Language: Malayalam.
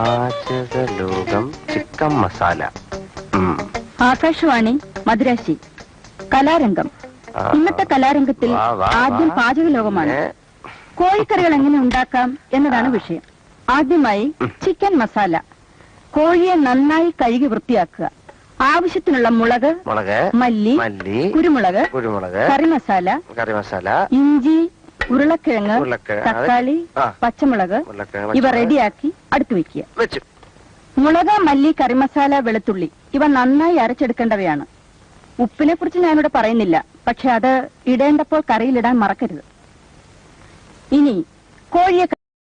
പാചകലോകം ചിക്കൻ മസാല. ആകാശവാണി മദ്രാശി. കലാരംഗം. ഇന്നത്തെ കലാരംഗത്തിൽ ആദ്യം പാചകലോകമാണ്. കോഴിക്കറികൾ എങ്ങനെ ഉണ്ടാക്കാം എന്നതാണ് വിഷയം. ആദ്യമായി ചിക്കൻ മസാല. കോഴിയെ നന്നായി കഴുകി വൃത്തിയാക്കുക. ആവശ്യത്തിനുള്ള മുളക്, മല്ലി, കുരുമുളക്, കറിമസാല, ഇഞ്ചി, ഉരുളക്കിഴങ്ങ്, തക്കാളി, പച്ചമുളക് ഇവ റെഡിയാക്കി അടുത്തു വെക്കുക. മുളക്, മല്ലി, കറിമസാല, വെളുത്തുള്ളി ഇവ നന്നായി അരച്ചെടുക്കേണ്ടവയാണ്. ഉപ്പിനെ കുറിച്ച് ഞാനിവിടെ പറയുന്നില്ല, പക്ഷെ അത് ഇടേണ്ടപ്പോൾ കറിയിലിടാൻ മറക്കരുത്. ഇനി കോഴിയെ